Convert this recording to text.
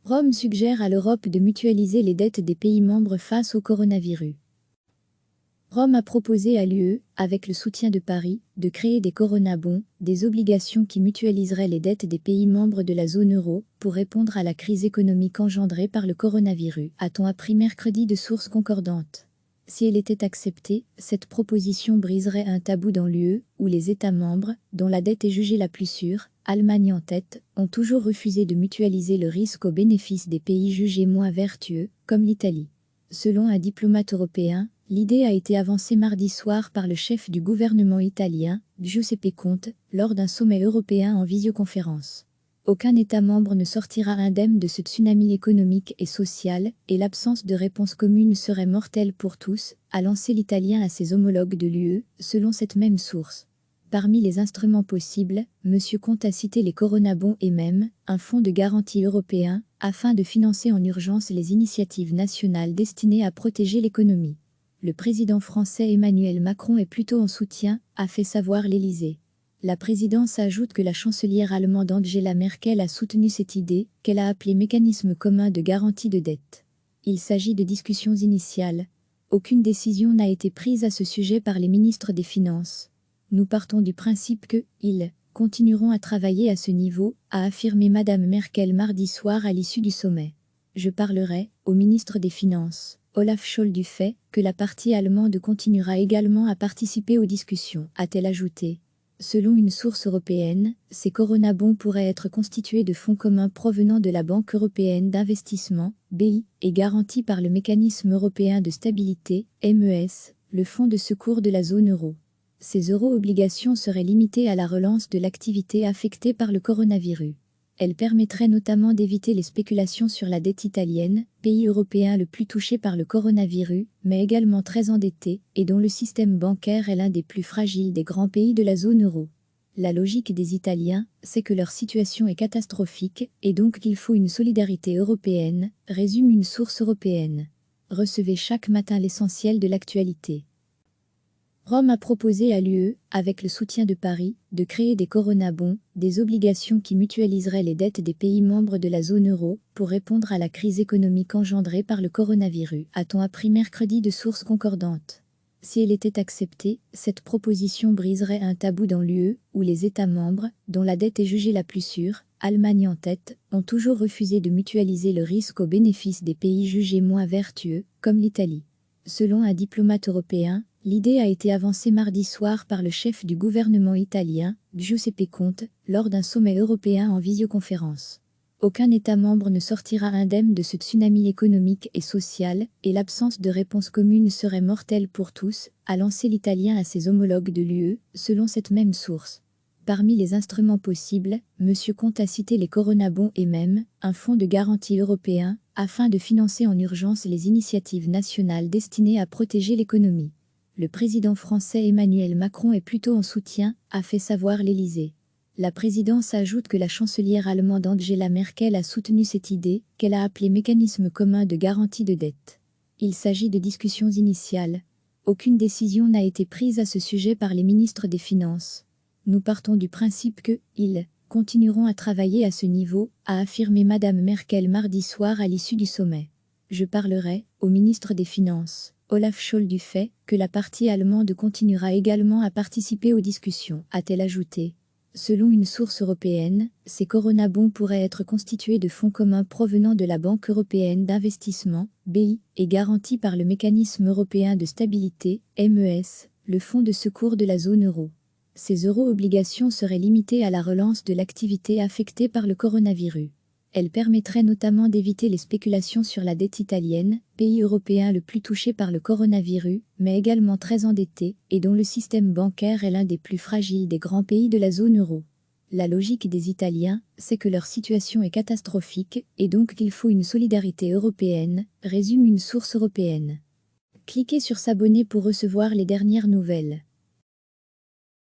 Rome suggère à l'Europe de mutualiser les dettes des pays membres face au coronavirus. Rome a proposé à l'UE, avec le soutien de Paris, de créer des coronabonds, des obligations qui mutualiseraient les dettes des pays membres de la zone euro, pour répondre à la crise économique engendrée par le coronavirus, a-t-on appris mercredi de sources concordantes. Si elle était acceptée, cette proposition briserait un tabou dans l'UE, où les États membres, dont la dette est jugée la plus sûre, Allemagne en tête, ont toujours refusé de mutualiser le risque au bénéfice des pays jugés moins vertueux, comme l'Italie. Selon un diplomate européen, l'idée a été avancée mardi soir par le chef du gouvernement italien, Giuseppe Conte, lors d'un sommet européen en visioconférence. Aucun État membre ne sortira indemne de ce tsunami économique et social, et l'absence de réponse commune serait mortelle pour tous, a lancé l'Italien à ses homologues de l'UE, selon cette même source. Parmi les instruments possibles, M. Conte a cité les coronabonds et même un fonds de garantie européen, afin de financer en urgence les initiatives nationales destinées à protéger l'économie. Le président français Emmanuel Macron est plutôt en soutien, a fait savoir l'Élysée. La présidence ajoute que la chancelière allemande Angela Merkel a soutenu cette idée, qu'elle a appelée mécanisme commun de garantie de dette. Il s'agit de discussions initiales. Aucune décision n'a été prise à ce sujet par les ministres des Finances. Nous partons du principe que, ils continueront à travailler à ce niveau, a affirmé Madame Merkel mardi soir à l'issue du sommet. Je parlerai, au ministre des Finances, Olaf Scholz, du fait que la partie allemande continuera également à participer aux discussions, a-t-elle ajouté. Selon une source européenne, ces coronabonds pourraient être constitués de fonds communs provenant de la Banque européenne d'investissement, BEI, et garantis par le Mécanisme européen de stabilité, MES, le fonds de secours de la zone euro. Ces euro-obligations seraient limitées à la relance de l'activité affectée par le coronavirus. Elles permettraient notamment d'éviter les spéculations sur la dette italienne, pays européen le plus touché par le coronavirus, mais également très endetté, et dont le système bancaire est l'un des plus fragiles des grands pays de la zone euro. La logique des Italiens, c'est que leur situation est catastrophique, et donc qu'il faut une solidarité européenne, résume une source européenne. Recevez chaque matin l'essentiel de l'actualité. Rome a proposé à l'UE, avec le soutien de Paris, de créer des coronabonds, des obligations qui mutualiseraient les dettes des pays membres de la zone euro, pour répondre à la crise économique engendrée par le coronavirus, a-t-on appris mercredi de sources concordantes. Si elle était acceptée, cette proposition briserait un tabou dans l'UE, où les États membres, dont la dette est jugée la plus sûre, Allemagne en tête, ont toujours refusé de mutualiser le risque au bénéfice des pays jugés moins vertueux, comme l'Italie. Selon un diplomate européen, l'idée a été avancée mardi soir par le chef du gouvernement italien, Giuseppe Conte, lors d'un sommet européen en visioconférence. Aucun État membre ne sortira indemne de ce tsunami économique et social, et l'absence de réponse commune serait mortelle pour tous, a lancé l'Italien à ses homologues de l'UE, selon cette même source. Parmi les instruments possibles, M. Conte a cité les coronabonds et même un fonds de garantie européen, afin de financer en urgence les initiatives nationales destinées à protéger l'économie. Le président français Emmanuel Macron est plutôt en soutien, a fait savoir l'Élysée. La présidence ajoute que la chancelière allemande Angela Merkel a soutenu cette idée, qu'elle a appelée mécanisme commun de garantie de dette. Il s'agit de discussions initiales. Aucune décision n'a été prise à ce sujet par les ministres des Finances. Nous partons du principe que, ils continueront à travailler à ce niveau, a affirmé Madame Merkel mardi soir à l'issue du sommet. Je parlerai, au ministre des Finances, Olaf Scholz, du fait que la partie allemande continuera également à participer aux discussions, a-t-elle ajouté. Selon une source européenne, ces coronabonds pourraient être constitués de fonds communs provenant de la Banque européenne d'investissement, BEI, et garantis par le Mécanisme européen de stabilité, MES, le fonds de secours de la zone euro. Ces euro-obligations seraient limitées à la relance de l'activité affectée par le coronavirus. Elles permettraient notamment d'éviter les spéculations sur la dette italienne, pays européen le plus touché par le coronavirus, mais également très endetté, et dont le système bancaire est l'un des plus fragiles des grands pays de la zone euro. La logique des Italiens, c'est que leur situation est catastrophique, et donc qu'il faut une solidarité européenne, résume une source européenne. Cliquez sur s'abonner pour recevoir les dernières nouvelles.